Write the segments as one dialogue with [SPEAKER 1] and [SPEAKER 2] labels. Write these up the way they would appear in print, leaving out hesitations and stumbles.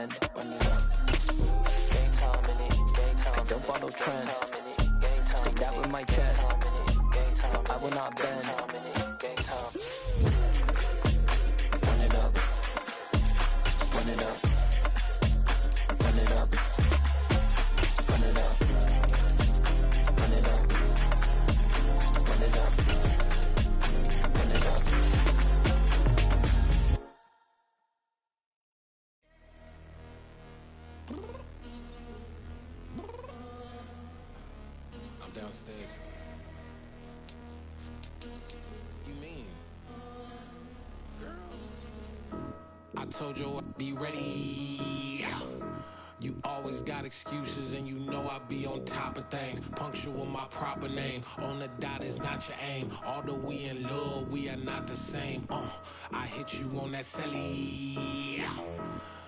[SPEAKER 1] bend. I don't follow trends. Take that with my chest. I will not bend. Run it up. Run it up. Run it up. Run it up. Run it up. Run it up. Run it up.
[SPEAKER 2] I'm downstairs. You mean? Girl, I told you I'd be ready. You always got excuses and you know I be on top of things. Punctual my proper name. On the dot is not your aim. Although we in love, we are not the same. I hit you on that celly.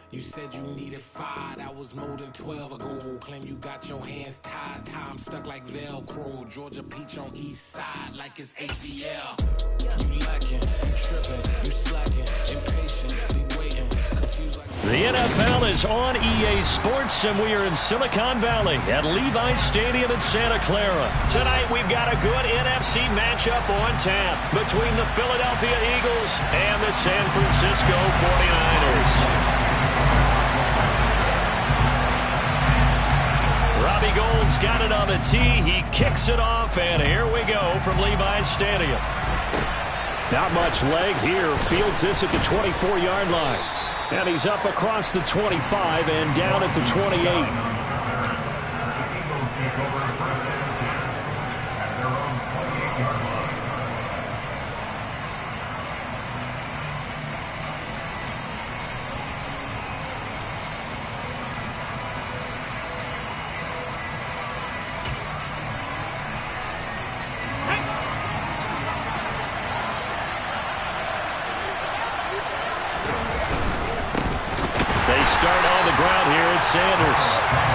[SPEAKER 2] You said you needed 5, that was more than 12 ago. Claim you got your hands tied, time stuck like Velcro. Georgia peach on east side like it's ACL. You lacking, you tripping, you slacking, impatient, be waiting, confused like...
[SPEAKER 3] The NFL is on EA Sports, and we are in Silicon Valley at Levi's Stadium in Santa Clara. Tonight, we've got a good NFC matchup on tap between the Philadelphia Eagles and the San Francisco 49ers. Robbie Gould's got it on the tee. He kicks it off, and here we go from Levi's Stadium. Not much leg here. Fields this at the 24-yard line. And he's up across the 25 and down at the 28. Start on the ground here at Sanders.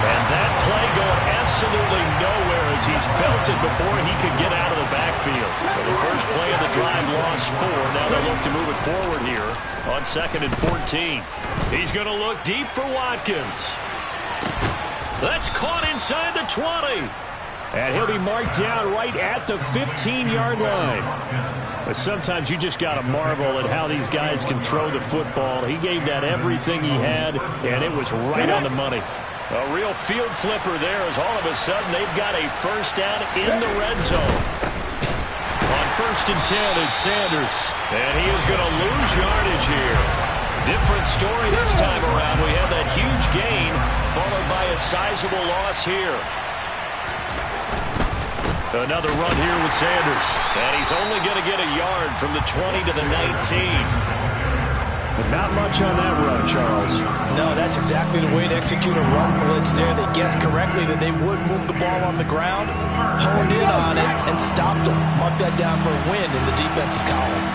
[SPEAKER 3] And that play going absolutely nowhere as he's belted before he could get out of the backfield. Well, the first play of the drive lost 4. Now they look to move it forward here on 2nd and 14. He's going to look deep for Watkins. That's caught inside the 20. And he'll be marked down right at the 15-yard line. But sometimes you just got to marvel at how these guys can throw the football. He gave that everything he had, and it was right on the money. A real field flipper there as all of a sudden they've got a first down in the red zone. On 1st and 10, it's Sanders. And he is going to lose yardage here. Different story this time around. We have that huge gain followed by a sizable loss here. Another run here with Sanders. And he's only going to get a yard from the 20 to the 19. But not much on that run, Charles.
[SPEAKER 4] No, that's exactly the way to execute a run blitz there. They guessed correctly that they would move the ball on the ground, honed in on it, and stopped them. Mark that down for a win in the defense's column.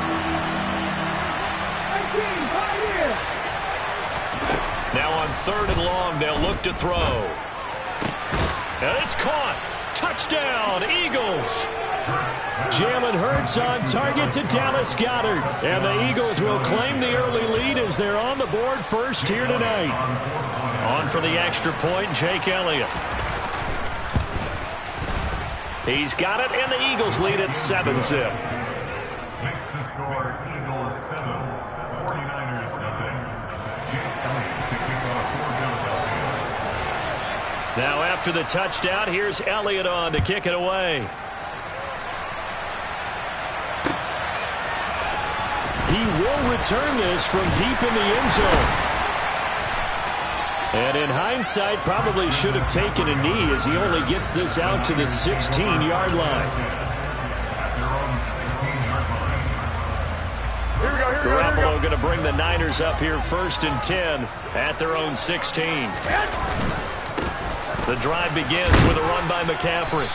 [SPEAKER 3] Now on 3rd and long, they'll look to throw. And it's caught. Touchdown, Eagles. Jalen Hurts on target to Dallas Goedert. And the Eagles will claim the early lead as they're on the board first here tonight. On for the extra point, Jake Elliott. He's got it, and the Eagles lead at 7-zip.
[SPEAKER 5] Makes the score Eagles 7, 49ers nothing. Jake Elliott to kick off for Philadelphia.
[SPEAKER 3] Now after the touchdown, here's Elliott on to kick it away. He will return this from deep in the end zone. And in hindsight, probably should have taken a knee as he only gets this out to the 16-yard line. Garoppolo going to bring the Niners up here 1st and 10 at their own 16. The drive begins with a run by McCaffrey.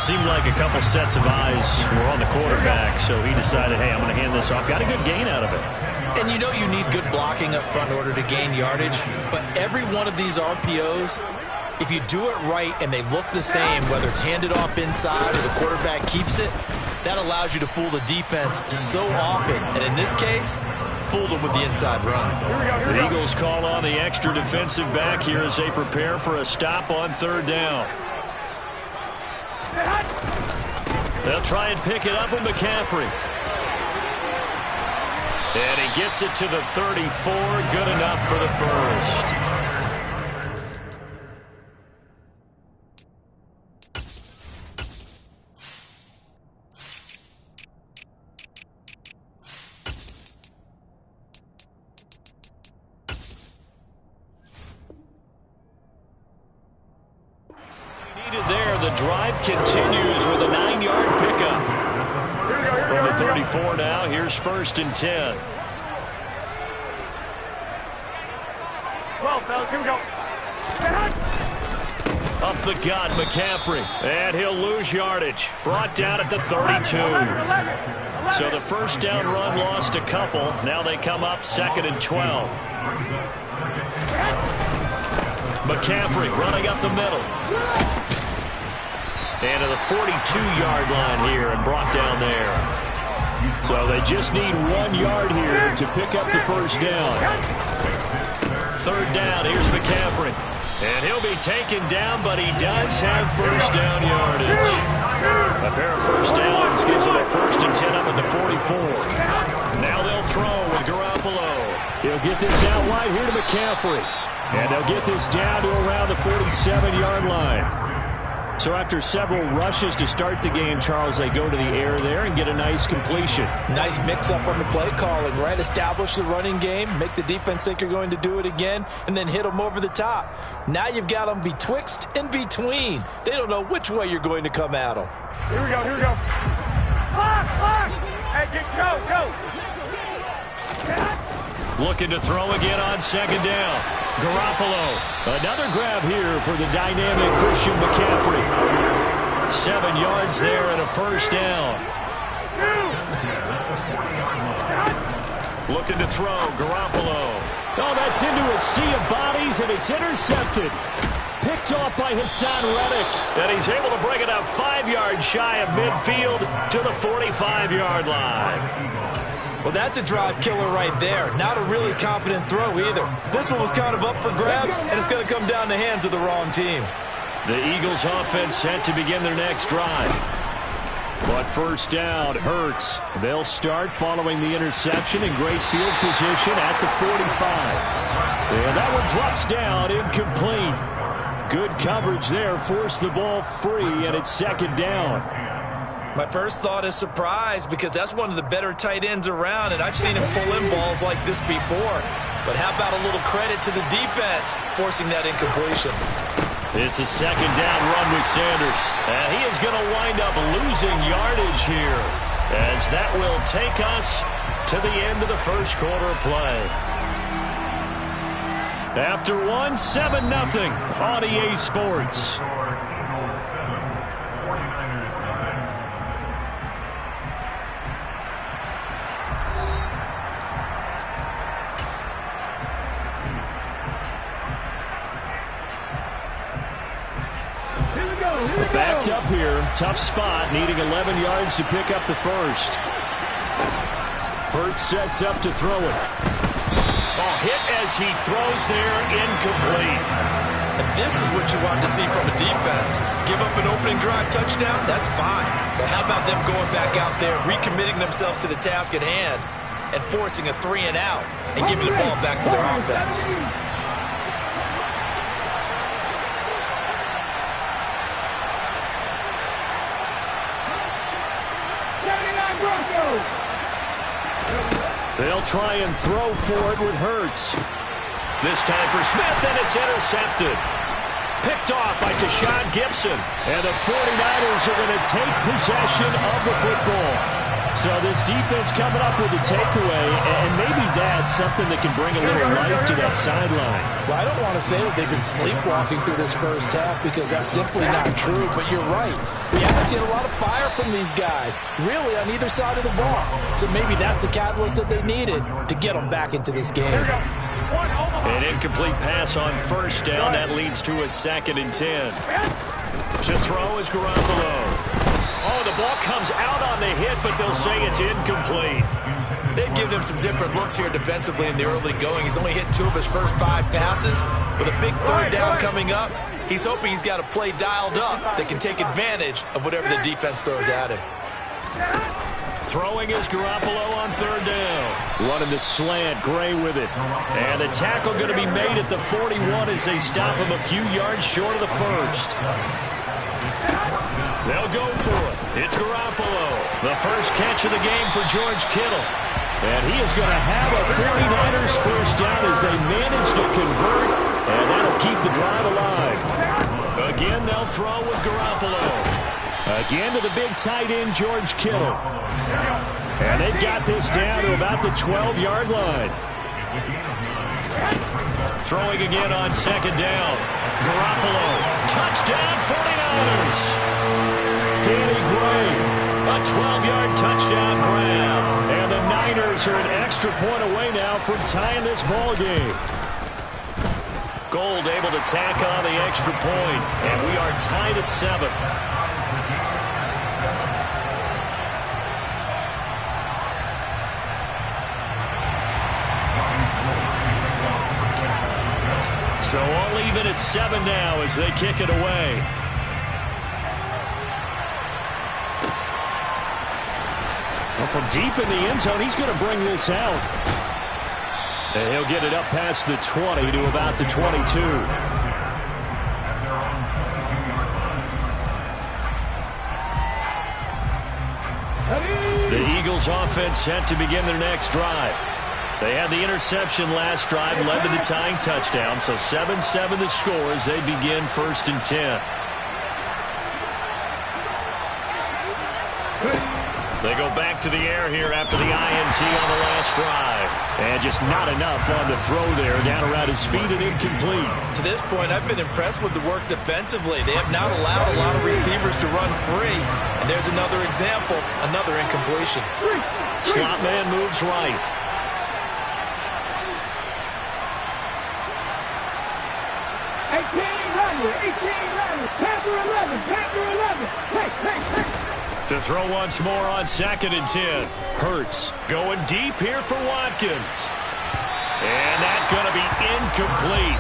[SPEAKER 3] Seemed like a couple sets of eyes were on the quarterback, so he decided, hey, I'm going to hand this off. Got a good gain out of it.
[SPEAKER 4] And you know you need good blocking up front in order to gain yardage, but every one of these RPOs, if you do it right and they look the same, whether it's handed off inside or the quarterback keeps it, that allows you to fool the defense so often. And in this case, fooled them with the inside run.
[SPEAKER 3] The Eagles call on the extra defensive back here as they prepare for a stop on third down. They'll try and pick it up with McCaffrey. And he gets it to the 34. Good enough for the first. The drive continues with a 9-yard pickup. From the 34 now, here's 1st and 10.
[SPEAKER 6] Well, fellas, here we go.
[SPEAKER 3] Up the gut, McCaffrey. And he'll lose yardage. Brought down at the 32. So the first down run lost a couple. Now they come up 2nd and 12. McCaffrey running up the middle. And to the 42-yard line here and brought down there. So they just need 1 yard here to pick up the first down. 3rd down, here's McCaffrey. And he'll be taken down, but he does have first down yardage. A pair of first downs gives him a 1st and 10 up at the 44. Now they'll throw with Garoppolo. He'll get this out wide here to McCaffrey. And they'll get this down to around the 47-yard line. So after several rushes to start the game, Charles, they go to the air there and get a nice completion.
[SPEAKER 4] Nice mix-up on the play calling, right? Establish the running game, make the defense think you're going to do it again, and then hit them over the top. Now you've got them betwixt and between. They don't know which way you're going to come at them.
[SPEAKER 6] Here we go, here we go. Lock! Hey, go!
[SPEAKER 3] Looking to throw again on 2nd down. Garoppolo. Another grab here for the dynamic Christian McCaffrey. 7 yards there and a first down. Looking to throw. Garoppolo. Oh, that's into a sea of bodies, and it's intercepted. Picked off by Hassan Reddick. And he's able to bring it up 5 yards shy of midfield to the 45-yard line.
[SPEAKER 4] Well, that's a drive killer right there. Not a really confident throw either. This one was kind of up for grabs, and it's going to come down the hands of the wrong team.
[SPEAKER 3] The Eagles offense set to begin their next drive. But first down hurts. They'll start following the interception in great field position at the 45. And that one drops down, incomplete. Good coverage there, forced the ball free, and it's 2nd down.
[SPEAKER 4] My first thought is surprise because that's one of the better tight ends around, and I've seen him pull in balls like this before. But how about a little credit to the defense forcing that incompletion?
[SPEAKER 3] It's a 2nd down run with Sanders. And he is going to wind up losing yardage here as that will take us to the end of the first quarter of play. After 7-0 on EA Sports. Backed up here, tough spot, needing 11 yards to pick up the first. Hurts sets up to throw it. Oh, hit as he throws there, incomplete.
[SPEAKER 4] And this is what you want to see from a defense. Give up an opening drive touchdown, that's fine. But how about them going back out there, recommitting themselves to the task at hand, and forcing a 3-and-out, and giving the ball back to their offense?
[SPEAKER 3] They'll try and throw for it with Hurts. This time for Smith, and it's intercepted. Picked off by Tashawn Gibson. And the 49ers are going to take possession of the football. So this defense coming up with a takeaway, and maybe that's something that can bring a little life to that sideline.
[SPEAKER 4] Well, I don't want to say that they've been sleepwalking through this first half because that's simply not true, but you're right. We haven't seen a lot of fire from these guys, really, on either side of the ball. So maybe that's the catalyst that they needed to get them back into this game.
[SPEAKER 3] An incomplete pass on first down. That leads to a 2nd and 10. To throw is Garoppolo. Oh, the ball comes out on the hit, but they'll say it's incomplete.
[SPEAKER 4] They've given him some different looks here defensively in the early going. He's only hit 2 of his first 5 passes. With a big third down coming up, he's hoping he's got a play dialed up that can take advantage of whatever the defense throws at him.
[SPEAKER 3] Throwing is Garoppolo on third down. Running the slant, Gray with it. And the tackle going to be made at the 41 as they stop him a few yards short of the first. They'll go for it. It's Garoppolo. The first catch of the game for George Kittle. And he is going to have a 49ers first down as they manage to convert. And that'll keep the drive alive. Again, they'll throw with Garoppolo. Again to the big tight end, George Kittle. And they've got this down to about the 12-yard line. Throwing again on second down. Garoppolo. Touchdown, 49ers. Danny Gray. A 12-yard touchdown grab. And the Niners are an extra point away now from tying this ball game. Gold able to tack on the extra point. And we are tied at 7. So all even at 7 now as they kick it away. Well, from deep in the end zone, he's going to bring this out. And he'll get it up past the 20 to about the 22. The Eagles offense set to begin their next drive. They had the interception last drive, led to the tying touchdown, so 7-7 the score as they begin 1st and 10. They go back to the air here after the INT on the last drive. And just not enough on the throw there, down around his feet and incomplete.
[SPEAKER 4] To this point, I've been impressed with the work defensively. They have not allowed a lot of receivers to run free. And there's another example, another incompletion.
[SPEAKER 3] Slot man moves right.
[SPEAKER 6] 18-11, Panther 11, Panther 11. Hey.
[SPEAKER 3] To throw once more on 2nd and 10. Hurts going deep here for Watkins. And that's going to be incomplete.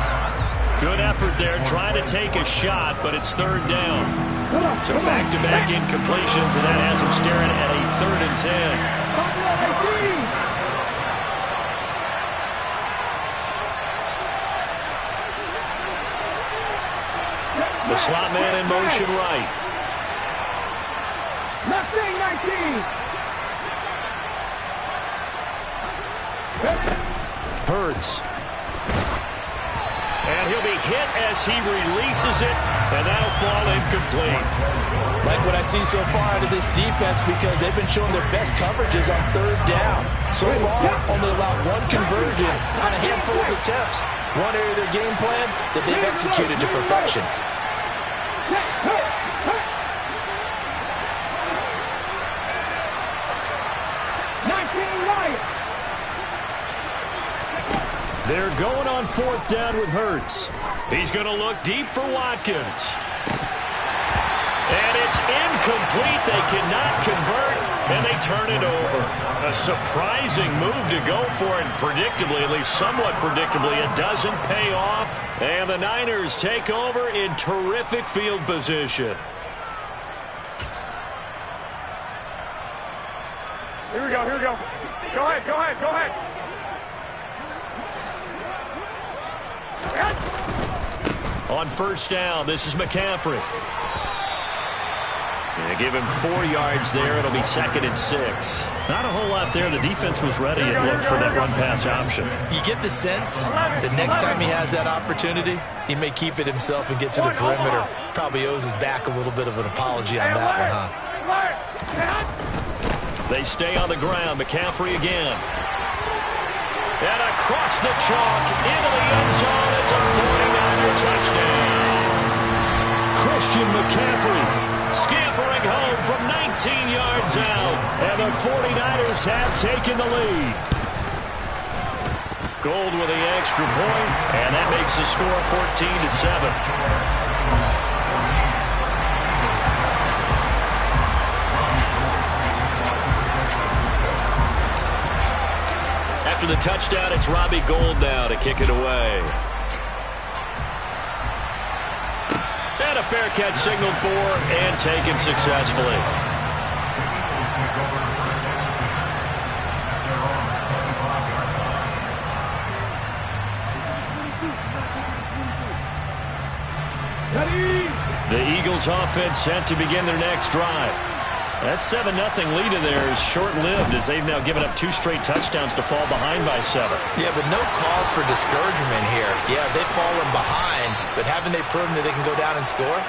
[SPEAKER 3] Good effort there trying to take a shot, but it's 3rd down. So back-to-back incompletions, and that has him staring at a 3rd and 10. The slot man in motion right.
[SPEAKER 6] Left wing 19.
[SPEAKER 3] Hurts. And he'll be hit as he releases it, and that'll fall incomplete.
[SPEAKER 4] Like what I see so far out of this defense, because they've been showing their best coverages on 3rd down. So far, only allowed 1 conversion on a handful of attempts. One area of their game plan that they've executed to perfection.
[SPEAKER 3] They're going on 4th down with Hurts. He's going to look deep for Watkins. And it's incomplete. They cannot convert, and they turn it over. A surprising move to go for it. Predictably, at least somewhat predictably, it doesn't pay off. And the Niners take over in terrific field position.
[SPEAKER 6] Here we go. Go ahead.
[SPEAKER 3] On 1st down, this is McCaffrey. And they give him 4 yards there. It'll be 2nd and 6. Not a whole lot there. The defense was ready and looked for that run-pass option.
[SPEAKER 4] You get the sense that next time he has that opportunity, he may keep it himself and get to the perimeter. Probably owes his back a little bit of an apology on that one, huh?
[SPEAKER 3] They stay on the ground. McCaffrey again. And across the chalk into the end zone. It's a 49er touchdown. Christian McCaffrey scampering home from 19 yards out. And the 49ers have taken the lead. Gold with the extra point, and that makes the score 14-7. After the touchdown, it's Robbie Gould now to kick it away. And a fair catch signaled for and taken successfully. The Eagles offense set to begin their next drive. That 7-0 lead of theirs is short-lived as they've now given up 2 straight touchdowns to fall behind by 7.
[SPEAKER 4] Yeah, but no cause for discouragement here. Yeah, they've fallen behind, but haven't they proven that they can go down and score?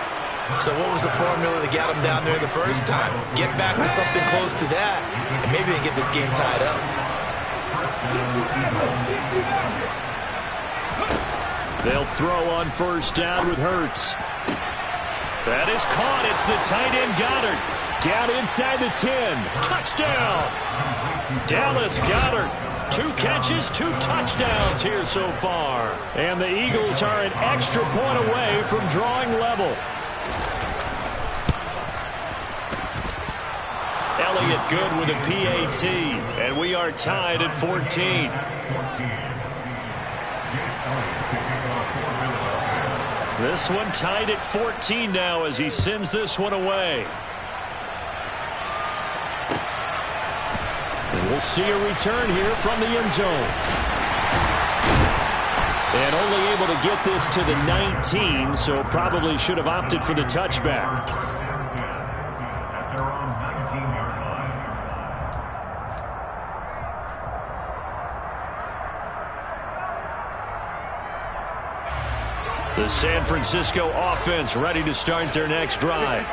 [SPEAKER 4] So what was the formula that got them down there the first time? Get back to something close to that, and maybe they get this game tied up.
[SPEAKER 3] They'll throw on first down with Hurts. That is caught. It's the tight end Goddard. Down inside the 10. Touchdown. Dallas Goedert. 2 catches, 2 touchdowns here so far. And the Eagles are an extra point away from drawing level. Elliott good with a PAT. And we are tied at 14. This one tied at 14 now as he sends this one away. And we'll see a return here from the end zone. And only able to get this to the 19, so probably should have opted for the touchback. The San Francisco offense ready to start their next drive.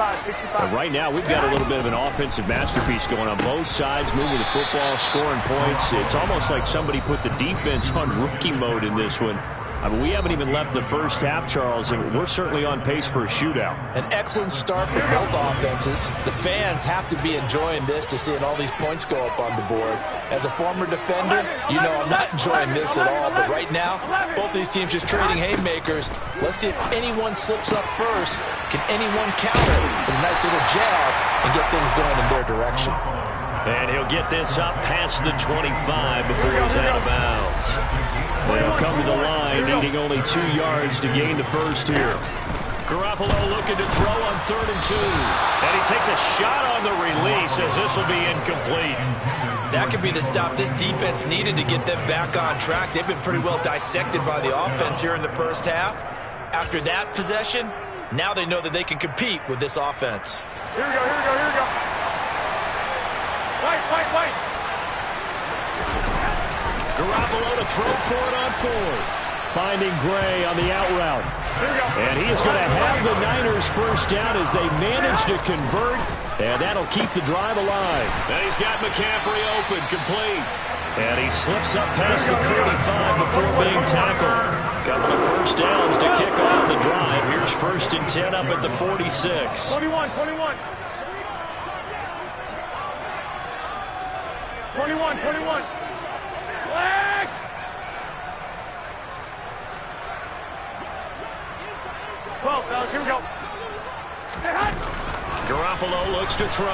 [SPEAKER 3] And right now, we've got a little bit of an offensive masterpiece going on both sides, moving the football, scoring points. It's almost like somebody put the defense on rookie mode in this one. I mean, we haven't even left the first half, Charles, and we're certainly on pace for a shootout.
[SPEAKER 4] An excellent start for both offenses. The fans have to be enjoying this to seeing all these points go up on the board. As a former defender, you know I'm not enjoying this at all. But right now, both these teams just trading haymakers. Let's see if anyone slips up first. Can anyone counter with a nice little jab and get things going in their direction?
[SPEAKER 3] And he'll get this up past the 25 before he's out of bounds. They'll come to the line, needing only 2 yards to gain the first here. Garoppolo looking to throw on 3rd and 2. And he takes a shot on the release as this will be incomplete.
[SPEAKER 4] That could be the stop this defense needed to get them back on track. They've been pretty well dissected by the offense here in the first half. After that possession, now they know that they can compete with this offense.
[SPEAKER 6] Here we go, here we go, here we go. White.
[SPEAKER 3] Garoppolo to throw for it on 4th. Finding Gray on the out route. And he is going to have the Niners first down as they manage to convert. And that'll keep the drive alive. And he's got McCaffrey open, complete. And he slips up past the 45 before being tackled. Couple of first downs to kick off the drive. Here's 1st and 10 up at the 46.
[SPEAKER 6] 21. Flag! Here we go.
[SPEAKER 3] Garoppolo looks to throw.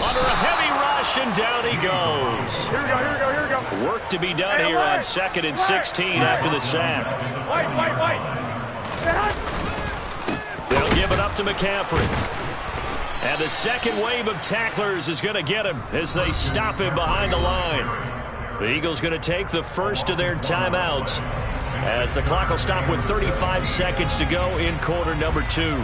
[SPEAKER 3] Under a heavy rush, and down he goes.
[SPEAKER 6] Here we go.
[SPEAKER 3] Work to be done here on 2nd and 16 after the sack.
[SPEAKER 6] White.
[SPEAKER 3] They'll give it up to McCaffrey. And the second wave of tacklers is going to get him as they stop him behind the line. The Eagles going to take the first of their timeouts as the clock will stop with 35 seconds to go in quarter number 2.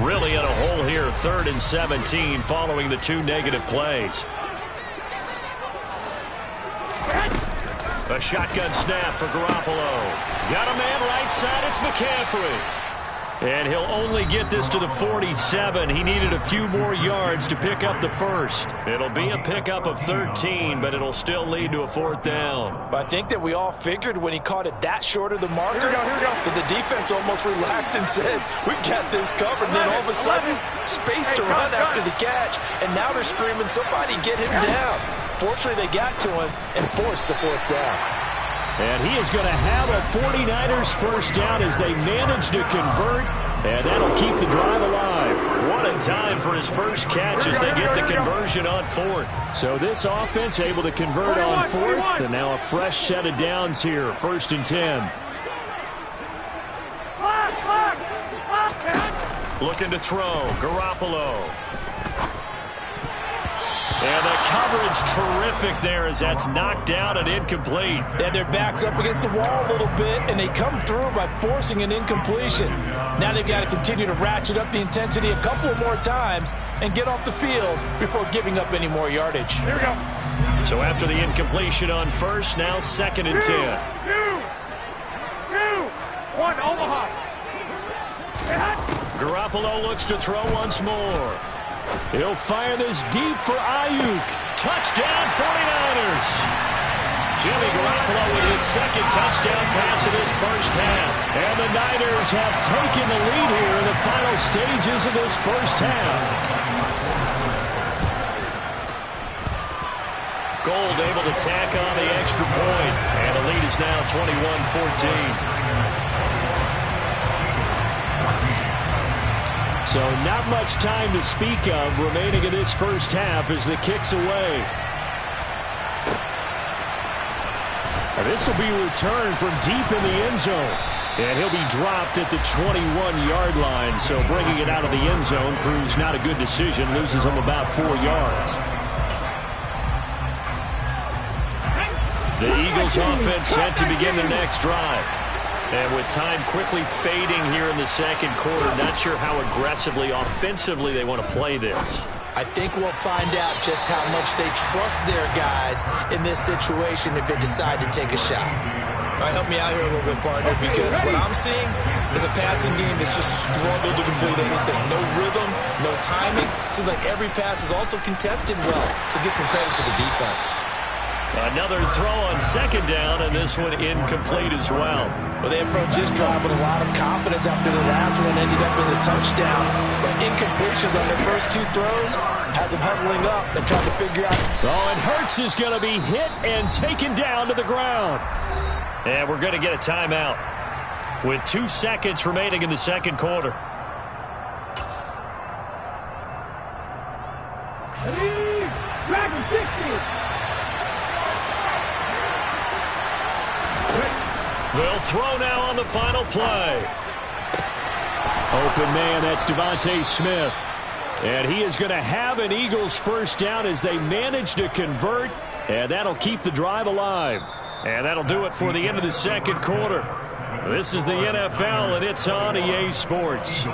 [SPEAKER 3] Really in a hole here, 3rd and 17 following the 2 negative plays. A shotgun snap for Garoppolo. Got a man right side, it's McCaffrey. And he'll only get this to the 47. He needed a few more yards to pick up the first. It'll be a pickup of 13, but it'll still lead to a 4th down.
[SPEAKER 4] But I think that we all figured when he caught it that short of the marker,
[SPEAKER 6] Here we go.
[SPEAKER 4] that the defense almost relaxed and said, we've got this covered. And then all of a sudden, space to run after the catch. And now they're screaming, somebody get him down. Unfortunately, they got to him and forced the fourth down.
[SPEAKER 3] And he is going to have a 49ers first down as they manage to convert, and that'll keep the drive alive. What a time for his first catch as they get the conversion on fourth. So this offense able to convert on fourth, and now a fresh set of downs here, 1st and 10. Looking to throw, Garoppolo. And the coverage terrific there as that's knocked down and incomplete.
[SPEAKER 4] They had their backs up against the wall a little bit, and they come through by forcing an incompletion. Now they've got to continue to ratchet up the intensity a couple of more times and get off the field before giving up any more yardage.
[SPEAKER 6] Here we go.
[SPEAKER 3] So after the incompletion on first, now 2nd and 10.
[SPEAKER 6] 2, 1, Omaha.
[SPEAKER 3] Garoppolo looks to throw once more. He'll fire this deep for Ayuk. Touchdown 49ers. Jimmy Garoppolo with his 2nd touchdown pass of his first half. And the Niners have taken the lead here in the final stages of this first half. Gold able to tack on the extra point. And the lead is now 21-14. So not much time to speak of remaining in this first half as the kick's away. And this will be returned from deep in the end zone. And he'll be dropped at the 21-yard line. So bringing it out of the end zone proves not a good decision. Loses him about 4 yards. The Eagles offense set to begin their next drive. And with time quickly fading here in the second quarter, not sure how aggressively, offensively they want to play this.
[SPEAKER 4] I think we'll find out just how much they trust their guys in this situation if they decide to take a shot. All right, help me out here a little bit, partner, because what I'm seeing is a passing game that's just struggled to complete anything. No rhythm, no timing. Seems like every pass is also contested well, so give some credit to the defense.
[SPEAKER 3] Another throw on 2nd down, and this one incomplete as well.
[SPEAKER 4] Well, they approached this drive with a lot of confidence after the last one ended up as a touchdown. But incompletions on their first 2 throws has them huddling up. They're trying to figure out.
[SPEAKER 3] Oh, and Hurts is going to be hit and taken down to the ground. And we're going to get a timeout with 2 seconds remaining in the second quarter.
[SPEAKER 6] Dragon 60.
[SPEAKER 3] They'll throw now on the final play. Open man, that's Devontae Smith. And he is going to have an Eagles first down as they manage to convert. And that'll keep the drive alive. And that'll do it for the end of the second quarter. This is the NFL, and it's on EA Sports.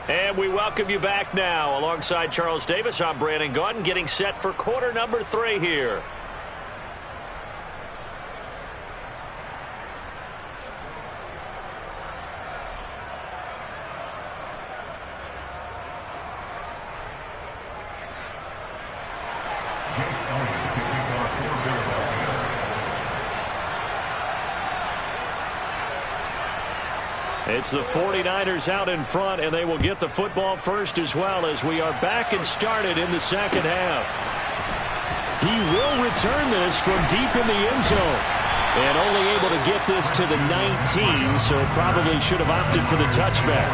[SPEAKER 3] And we welcome you back now. Alongside Charles Davis, I'm Brandon Gaudin, getting set for quarter number 3 here. It's the 49ers out in front, and they will get the football first as well as we are back and started in the second half. He will return this from deep in the end zone. And only able to get this to the 19, so probably should have opted for the touchback.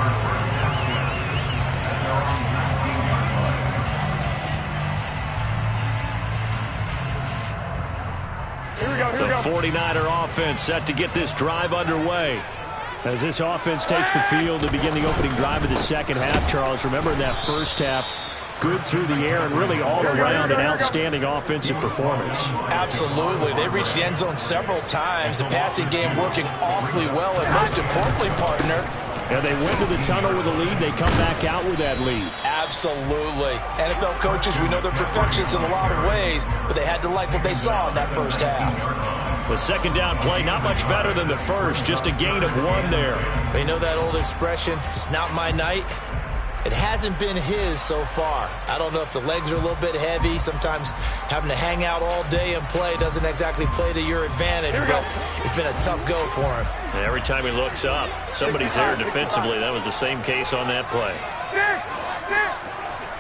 [SPEAKER 3] The 49er offense set to get this drive underway. As this offense takes the field to begin the opening drive of the second half, Charles, remember in that first half, good through the air and really all around an outstanding offensive performance.
[SPEAKER 4] Absolutely. They reached the end zone several times. The passing game working awfully well, and most importantly, partner,
[SPEAKER 3] and they went to the tunnel with a lead. They come back out with that lead.
[SPEAKER 4] Absolutely. NFL coaches, we know they're perfectionists in a lot of ways, but they had to like what they saw in that first half.
[SPEAKER 3] The second down play, not much better than the first, just a gain of 1 there.
[SPEAKER 4] They know that old expression, it's not my night. It hasn't been his so far. I don't know if the legs are a little bit heavy. Sometimes having to hang out all day and play doesn't exactly play to your advantage, but it's been a tough go for him.
[SPEAKER 3] And every time he looks up, somebody's there defensively. That was the same case on that play.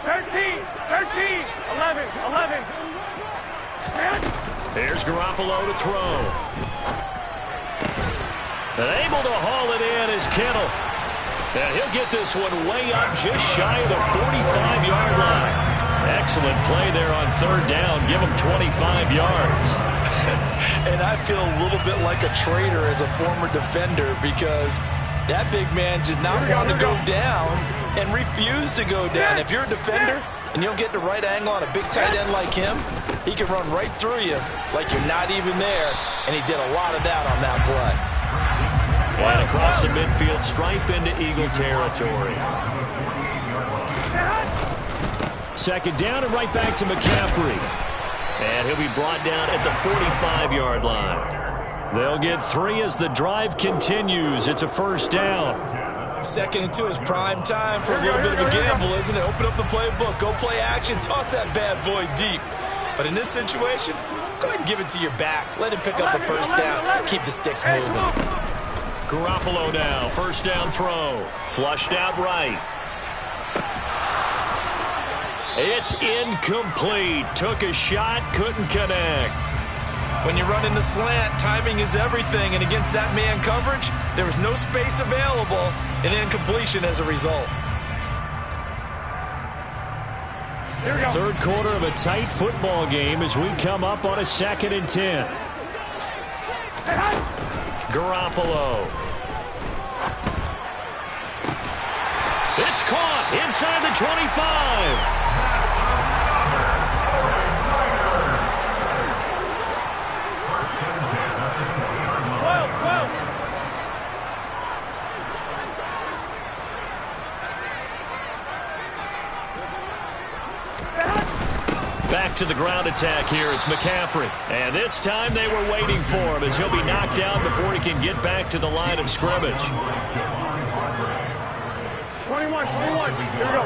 [SPEAKER 6] 13, 11.
[SPEAKER 3] Here's Garoppolo to throw. And able to haul it in is Kittle. And he'll get this one way up just shy of the 45-yard line. Excellent play there on third down. Give him 25 yards.
[SPEAKER 4] And I feel a little bit like a traitor as a former defender because that big man did not want to go down and refused to go down. If you're a defender and you don't get the right angle on a big tight end like him, he can run right through you like you're not even there, and he did a lot of that on that play.
[SPEAKER 3] And across the midfield, stripe into Eagle territory. Second down and right back to McCaffrey. And he'll be brought down at the 45-yard line. They'll get 3 as the drive continues. It's a first down.
[SPEAKER 4] 2nd and 2 is prime time for a little bit of a gamble, isn't it? Open up the playbook, go play action, toss that bad boy deep. But in this situation, go ahead and give it to your back. Let him pick up the first down. Keep the sticks moving.
[SPEAKER 3] Garoppolo now, first down throw. Flushed out right. It's incomplete. Took a shot, couldn't connect.
[SPEAKER 4] When you run in the slant, timing is everything. And against that man coverage, there was no space available, and incompletion as a result.
[SPEAKER 3] Third quarter of a tight football game as we come up on a 2nd and 10. Garoppolo. It's caught inside the 25. Back to the ground attack here. It's McCaffrey. And this time they were waiting for him as he'll be knocked down before he can get back to the line of scrimmage.
[SPEAKER 6] 21. Here we go.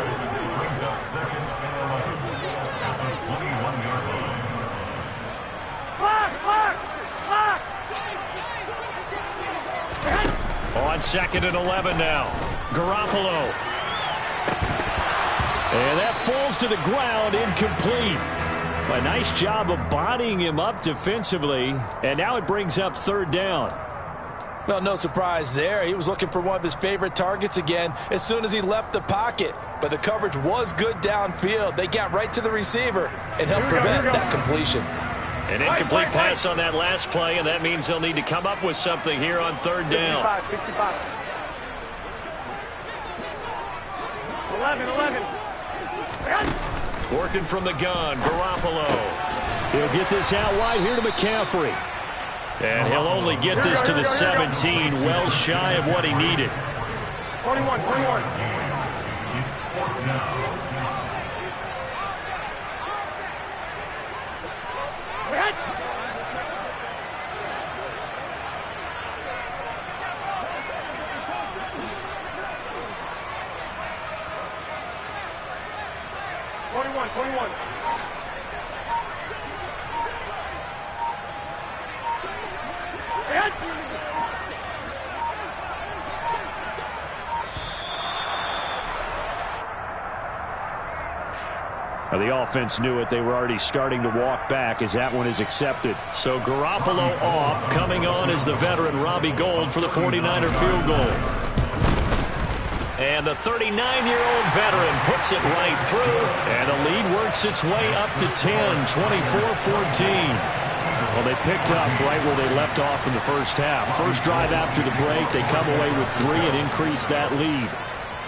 [SPEAKER 3] On 2nd and 11 now. Garoppolo. And that falls to the ground, incomplete. A nice job of bodying him up defensively. And now it brings up 3rd down.
[SPEAKER 4] Well, no surprise there. He was looking for one of his favorite targets again as soon as he left the pocket. But the coverage was good downfield. They got right to the receiver and helped prevent that completion.
[SPEAKER 3] An incomplete pass on that last play, and that means they'll need to come up with something here on 3rd down.
[SPEAKER 6] 55. 11.
[SPEAKER 3] Working from the gun, Garoppolo. He'll get this out wide here to McCaffrey. And he'll only get this to the 17, well shy of what he needed.
[SPEAKER 6] 21.
[SPEAKER 3] Now the offense knew it. They were already starting to walk back as that one is accepted. So Garoppolo off. Coming on is the veteran Robbie Gould for the 49er field goal. And the 39-year-old veteran puts it right through. And the lead works its way up to 10, 24-14. Well, they picked up right where they left off in the first half. First drive after the break, they come away with 3 and increase that lead.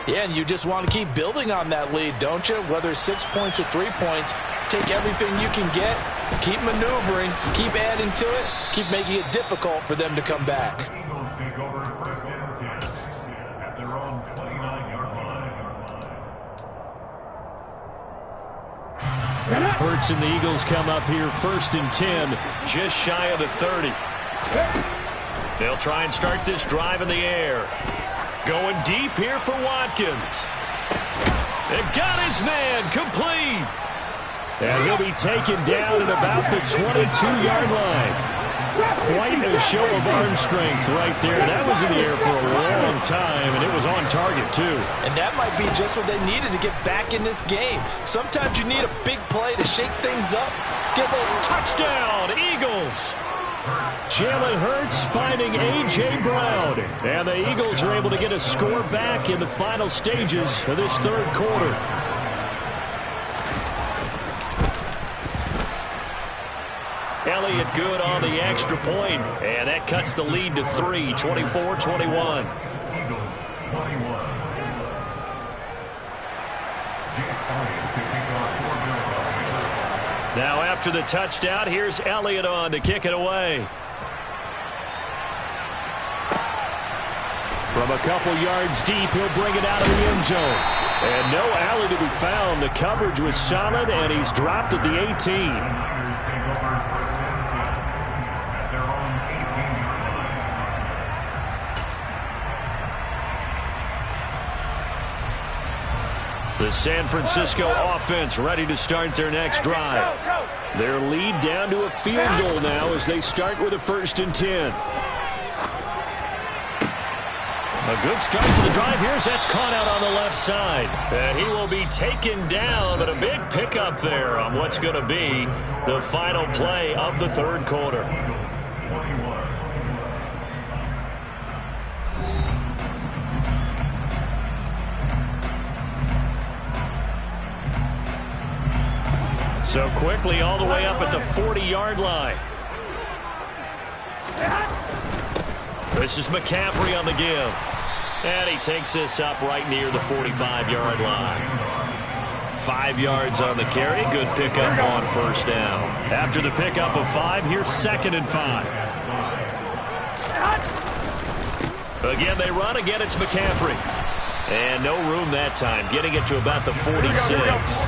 [SPEAKER 4] Yeah, and you just want to keep building on that lead, don't you? Whether it's 6 points or 3 points, take everything you can get, keep maneuvering, keep adding to it, keep making it difficult for them to come back.
[SPEAKER 5] Eagles take over 1st and 10 at their own 29-yard line.
[SPEAKER 3] Hurts and the Eagles come up here 1st and 10, just shy of the 30. They'll try and start this drive in the air. Going deep here for Watkins. And got his man complete. And he'll be taken down at about the 22-yard line. Quite a show of arm strength right there. That was in the air for a long time, and it was on target, too.
[SPEAKER 4] And that might be just what they needed to get back in this game. Sometimes you need a big play to shake things up.
[SPEAKER 3] Give a touchdown, Eagles. Jalen Hurts finding A.J. Brown. And the Eagles are able to get a score back in the final stages of this third quarter. Elliott good on the extra point, and that cuts the lead to 3, 24-21.
[SPEAKER 5] Eagles 21.
[SPEAKER 3] Now after the touchdown, here's Elliott on to kick it away. From a couple yards deep, he'll bring it out of the end zone. And no alley to be found. The coverage was solid, and he's dropped at the 18. The San Francisco offense ready to start their next drive. Their lead down to a field goal now as they start with a 1st and 10. A good start to the drive. That's caught out on the left side. And he will be taken down, but a big pickup there on what's going to be the final play of the third quarter. So quickly all the way up at the 40-yard line. This is McCaffrey on the give. And he takes this up right near the 45-yard line. 5 yards on the carry. Good pickup on 1st down. After the pickup of 5, here's 2nd and 5. Again, they run. Again, it's McCaffrey. And no room that time, getting it to about the 46.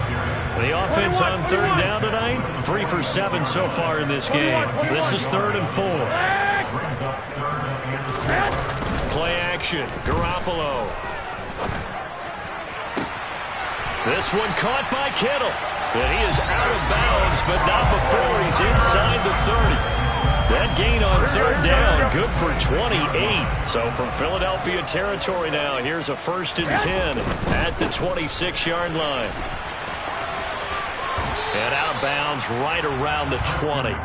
[SPEAKER 3] The offense on 3rd down tonight, 3 for 7 so far in this game. This is 3rd and 4. Play action, Garoppolo. This one caught by Kittle. And he is out of bounds, but not before he's inside the 30. That gain on 3rd down, good for 28. So from Philadelphia territory now, here's a 1st and 10 at the 26-yard line. And out of bounds right around the 20.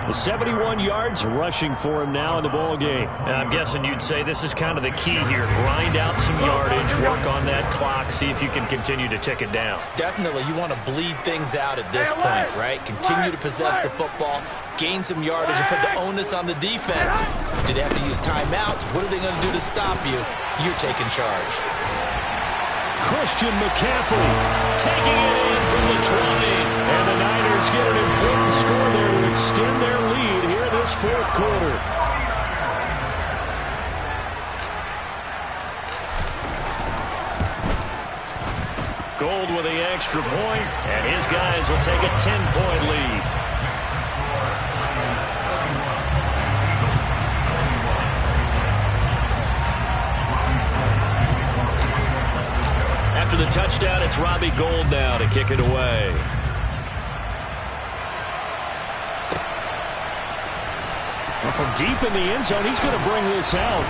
[SPEAKER 3] The 71 yards rushing for him now in the ball game. And I'm guessing you'd say this is kind of the key here. Grind out some yardage, work on that clock, see if you can continue to tick it down.
[SPEAKER 4] Definitely, you want to bleed things out at this point, right? Continue to possess the football, gain some yardage, and put the onus on the defense. Do they have to use timeouts? What are they going to do to stop you? You're taking charge.
[SPEAKER 3] Christian McCaffrey taking it in from the 20. And the Niners get an important score there to extend their lead here this 4th quarter. Gold with the extra point, and his guys will take a 10-point lead. After the touchdown, it's Robbie Gould now to kick it away. Well, from deep in the end zone, he's going to bring this out.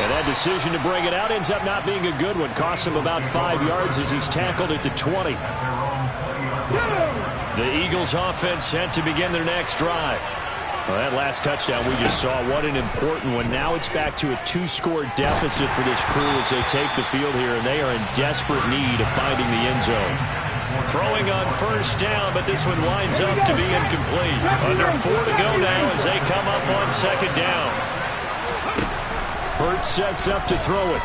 [SPEAKER 3] And that decision to bring it out ends up not being a good one. Costs him about 5 yards as he's tackled at the 20. The Eagles offense set to begin their next drive. Well, that last touchdown we just saw, what an important one. Now it's back to a 2-score deficit for this crew as they take the field here, and they are in desperate need of finding the end zone. Throwing on 1st down, but this one winds up to be incomplete. Under 4 to go now as they come up on 2nd down. Hurts sets up to throw it.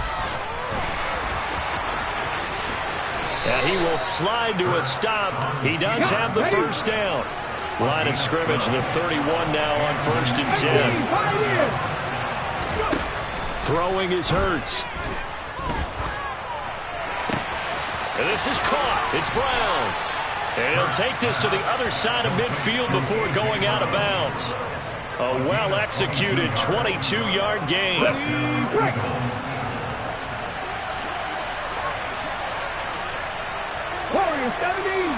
[SPEAKER 3] And he will slide to a stop. He does have the 1st down. Line of scrimmage, the 31 now on 1st and 10. Throwing is Hurts. And this is caught. It's Brown. And he'll take this to the other side of midfield before going out of bounds. A well-executed 22-yard gain.
[SPEAKER 6] 70.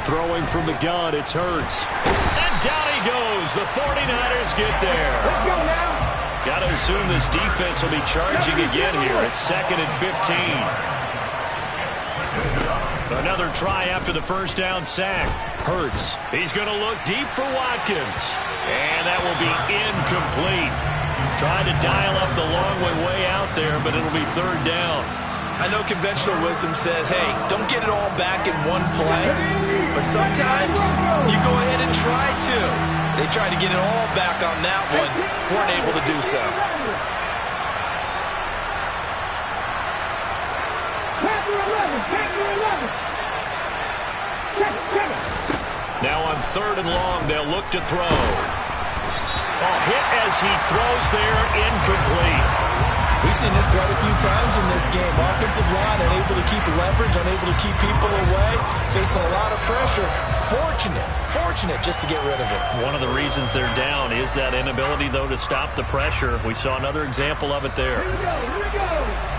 [SPEAKER 3] Throwing from the gun, it's Hurts. And down he goes. The 49ers get there.
[SPEAKER 6] Let's go now.
[SPEAKER 3] Got to assume this defense will be charging again here. It's 2nd and 15. Another try after the first down sack. Hurts. He's going to look deep for Watkins. And that will be incomplete. Trying to dial up the long way out there, but it'll be 3rd down.
[SPEAKER 4] I know conventional wisdom says, hey, don't get it all back in one play. But sometimes you go ahead and try to. They tried to get it all back on that one. Weren't able to do so.
[SPEAKER 3] Now on 3rd and long, they'll look to throw. Hit as he throws there, incomplete.
[SPEAKER 4] We've seen this quite a few times in this game. Offensive line unable to keep leverage, unable to keep people away, facing a lot of pressure. Fortunate just to get rid of it.
[SPEAKER 3] One of the reasons they're down is that inability, though, to stop the pressure. We saw another example of it there.
[SPEAKER 6] Here we go.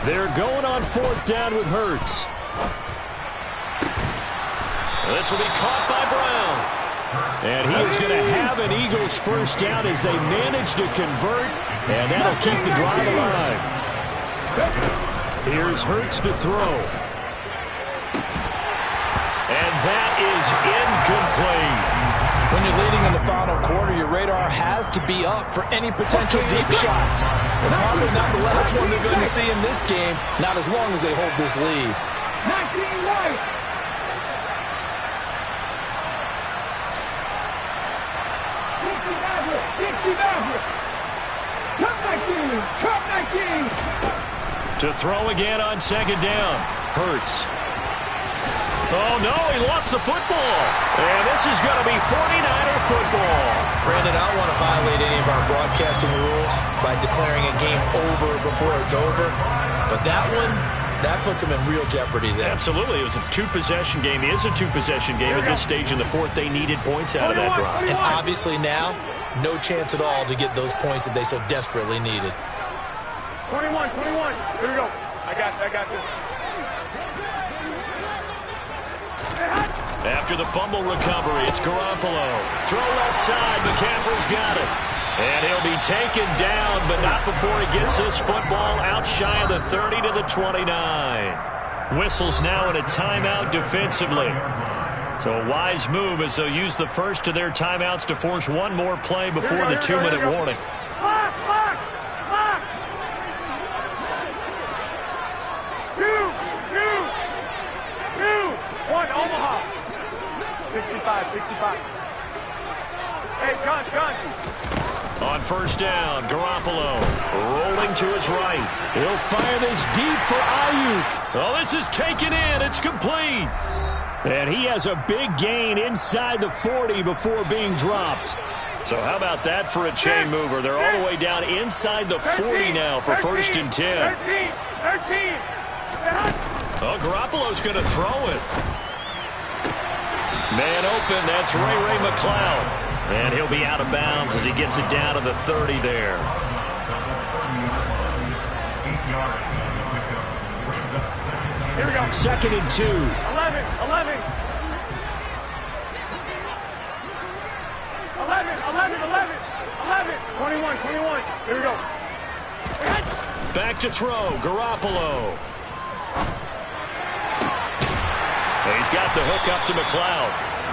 [SPEAKER 3] They're going on 4th down with Hurts. This will be caught by Brown. And he is going to have an Eagles first down as they manage to convert, and that'll keep the drive alive. Here's Hurts to throw. And that is incomplete.
[SPEAKER 4] When you're leading in the final quarter, your radar has to be up for any potential deep shot. And probably not the last one they're going to see in this game, not as long as they hold this lead.
[SPEAKER 6] 19 right.
[SPEAKER 3] To throw again on 2nd down. Hurts. Oh, no, he lost the football. And this is going to be 49er football.
[SPEAKER 4] Brandon, I don't want to violate any of our broadcasting rules by declaring a game over before it's over. But that one, that puts them in real jeopardy there.
[SPEAKER 3] Absolutely. It was a 2-possession game. It is a 2-possession game at this stage in the 4th. They needed points out of that drive.
[SPEAKER 4] And obviously now, no chance at all to get those points that they so desperately needed.
[SPEAKER 6] 21. Here we go. I got this.
[SPEAKER 3] After the fumble recovery, it's Garoppolo. Throw left side. McCaffrey's got it. And he'll be taken down, but not before he gets this football out shy of the 30 to the 29. Whistles now in a timeout defensively. So a wise move as they'll use the first of their timeouts to force one more play before the 2-minute warning.
[SPEAKER 6] Lock. 2, 1, Omaha. 65. Hey, gun.
[SPEAKER 3] On first down, Garoppolo rolling to his right. He'll fire this deep for Ayuk. Oh, this is taken in. It's complete. And he has a big gain inside the 40 before being dropped. So how about that for a chain mover? They're all the way down inside the 40 now for 1st and 10.
[SPEAKER 6] 13.
[SPEAKER 3] Oh, Garoppolo's going to throw it. Man open, that's Ray McLeod. And he'll be out of bounds as he gets it down to the 30 there.
[SPEAKER 6] Here we go.
[SPEAKER 3] 2nd and 2.
[SPEAKER 6] 11. 21. Here we go.
[SPEAKER 3] Back to throw, Garoppolo. He's got the hook up to McLeod.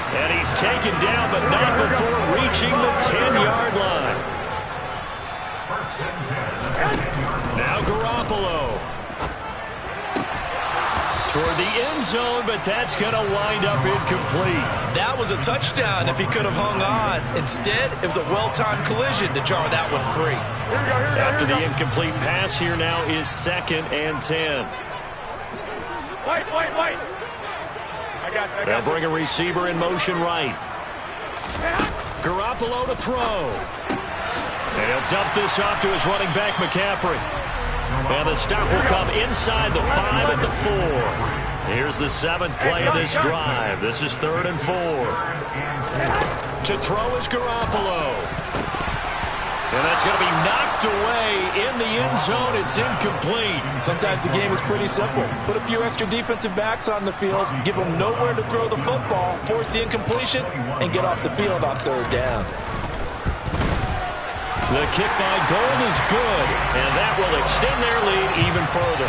[SPEAKER 3] And he's taken down, but not before reaching the 10-yard line. Now Garoppolo. Toward the end zone, but that's going to wind up incomplete.
[SPEAKER 4] That was a touchdown if he could have hung on. Instead, it was a well-timed collision to jar that one free.
[SPEAKER 3] After the incomplete pass, here now is 2nd and 10.
[SPEAKER 6] Wait.
[SPEAKER 3] They'll bring a receiver in motion right. Garoppolo to throw. And he'll dump this off to his running back, McCaffrey. And the stop will come inside the 5 at the 4. Here's the 7th play of this drive. This is 3rd and 4. To throw is Garoppolo. And that's going to be knocked away in the end zone. It's incomplete.
[SPEAKER 4] Sometimes the game is pretty simple. Put a few extra defensive backs on the field, give them nowhere to throw the football, force the incompletion, and get off the field on 3rd down.
[SPEAKER 3] The kick by Gold is good, and that will extend their lead even further.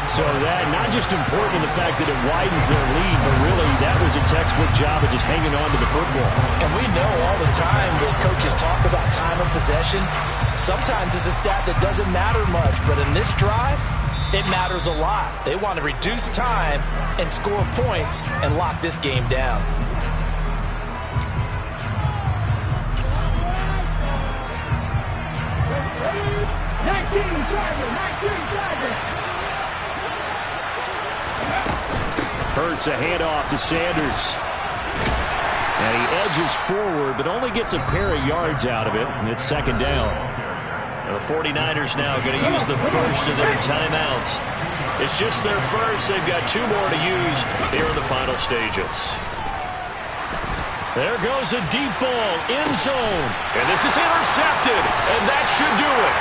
[SPEAKER 3] So that, not just important in the fact that it widens their lead, but really that was a textbook job of just hanging on to the football.
[SPEAKER 4] And we know all the time that coaches talk about time of possession. Sometimes it's a stat that doesn't matter much, but in this drive, it matters a lot. They want to reduce time and score points and lock this game down.
[SPEAKER 3] Hurts a handoff to Sanders. And he edges forward, but only gets a pair of yards out of it, and it's 2nd down. The 49ers now going to use the first of their timeouts. It's just their first. They've got 2 more to use here in the final stages. There goes a deep ball, end zone. And this is intercepted, and that should do it.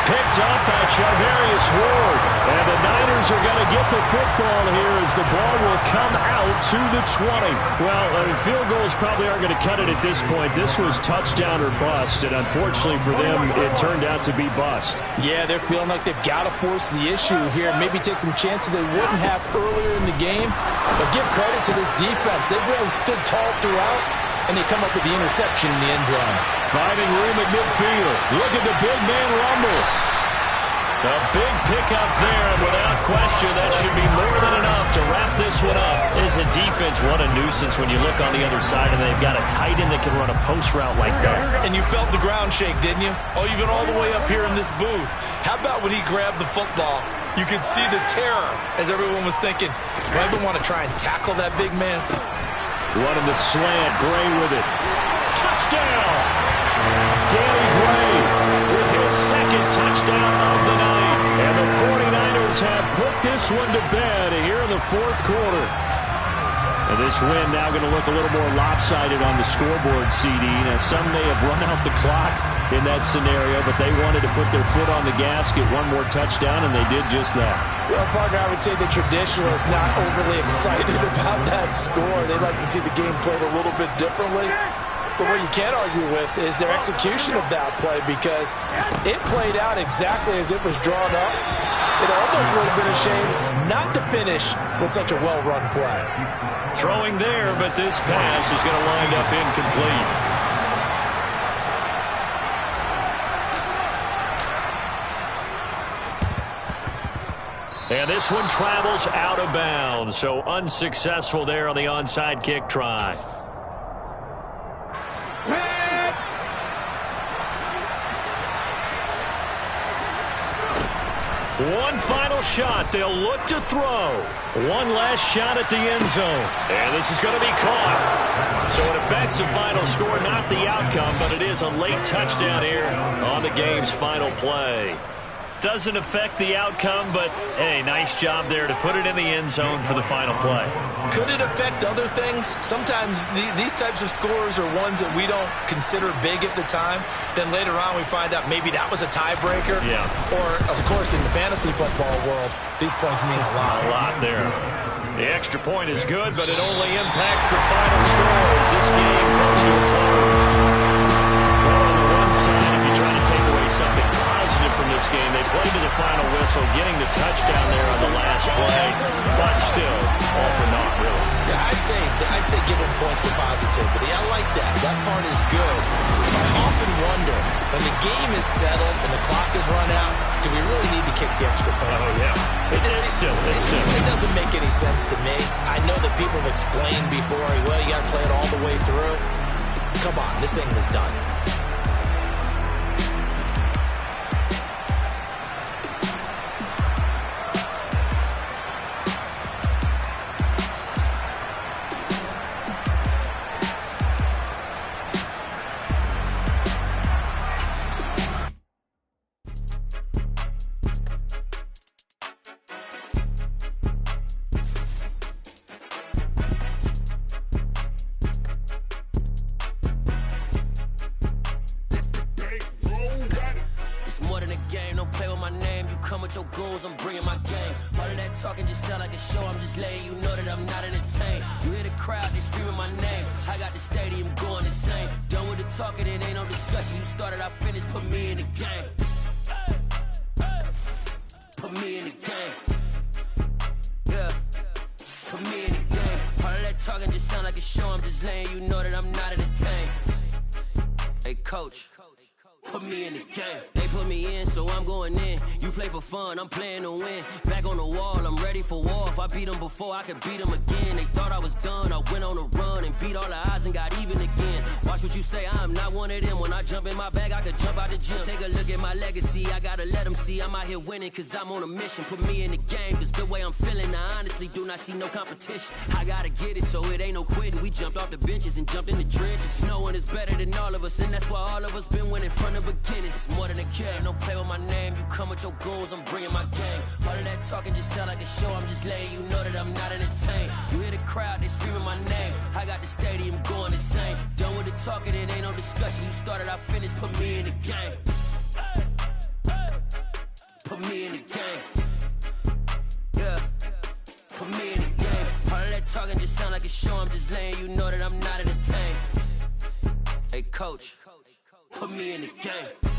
[SPEAKER 3] Picked up by Charvarius Ward. And the Niners are going to get the football here as the ball will come out to the 20. Well, field goals probably aren't going to cut it at this point. This was touchdown or bust, and unfortunately for them, it turned out to be bust.
[SPEAKER 4] Yeah, they're feeling like they've got to force the issue here. Maybe take some chances they wouldn't have earlier in the game. But give credit to this defense. They've really stood tall throughout, and they come up with the interception in the end zone.
[SPEAKER 3] Finding room at midfield. Look at the big man rumble. A big pickup there, and without question, that should be more than enough to wrap this one up. As a defense, what a nuisance when you look on the other side and they've got a tight end that can run a post route like that.
[SPEAKER 4] And you felt the ground shake, didn't you? Oh, even all the way up here in this booth. How about when he grabbed the football? You could see the terror as everyone was thinking, do I even want to try and tackle that big man?
[SPEAKER 3] Running the slant, Gray with it. Touchdown! Danny Gray with his 2nd touchdown of the night. And the 49ers have put this one to bed here in the 4th quarter. And this win now going to look a little more lopsided on the scoreboard, CD. Now, some may have run out the clock in that scenario, but they wanted to put their foot on the gas, get one more touchdown, and they did just that.
[SPEAKER 4] Well, partner, I would say the traditionalists not overly excited about that score. They like to see the game played a little bit differently. But what you can't argue with is their execution of that play, because it played out exactly as it was drawn up. It almost would have been a shame not to finish with such a well-run play.
[SPEAKER 3] Throwing there, but this pass is going to wind up incomplete. And this one travels out of bounds, so unsuccessful there on the onside kick try. One final shot. They'll look to throw. One last shot at the end zone. And this is going to be caught. So it affects the final score, not the outcome, but it is a late touchdown here on the game's final play. Doesn't affect the outcome, but, hey, nice job there to put it in the end zone for the final play.
[SPEAKER 4] Could it affect other things? Sometimes these types of scores are ones that we don't consider big at the time. Then later on we find out maybe that was a tiebreaker.
[SPEAKER 3] Yeah.
[SPEAKER 4] Or, of course, in the fantasy football world, these points mean a lot.
[SPEAKER 3] A lot there. The extra point is good, but it only impacts the final score as this game comes to a close. Well, on the one side, if you try to take away something positive from this game, they played to the final whistle, getting the touchdown there on the last play, but still, all for naught, really.
[SPEAKER 4] Yeah, I'd say give them points for positivity. I like that. That part is good. I often wonder, when the game is settled and the clock is run out, do we really need to kick the extra point?
[SPEAKER 3] Oh, yeah. It's silly.
[SPEAKER 4] It doesn't make any sense to me. I know that people have explained before, well, you got to play it all the way through. Come on, this thing was done.
[SPEAKER 1] don't play with my name. You come with your goons, I'm bringing my game. All of that talking just sound like a show, I'm just letting you know that I'm not entertained. You hear the crowd, they screaming my name. I got the stadium going insane. Done with the talking, it ain't no discussion. You started, I finished, put me in the game. Put me in the game. Yeah. Put me in the game. All of that talking just sound like a show, I'm just letting you know that I'm not entertained. Hey, coach. Put me in the game. They put me in, so I'm going in. You play for fun, I'm playing to win. Back on the wall, I'm ready for war. If I beat them before, I could beat them again. They thought I was done, I went on a run and beat all the odds and got even again. Watch what you say, I'm not one of them. When I jump in my bag, I could jump out the gym. Take a look at my legacy, I gotta let them see I'm out here winning, cause I'm on a mission. Put me in the game, cause the way I'm feeling, I honestly do not see no competition. I gotta get it, so it ain't no quitting. We jumped off the benches and jumped in the trenches. No one is better than all of us, and that's why all of us been winning from the beginning. It's more than a game, don't play with my name. You come with your goons, I'm bringing my game. All of that talking just sound like a show, I'm just letting you know that I'm not entertained. You hear the crowd, they screaming my name. I got the stadium going insane. Done with the talking, it ain't no discussion. You started, I finished, put me in the game. Put me in the game. Yeah. Put me in the game. All of that talking just sound like a show, I'm just letting you know that I'm not entertained. Hey, coach. Put me in the game.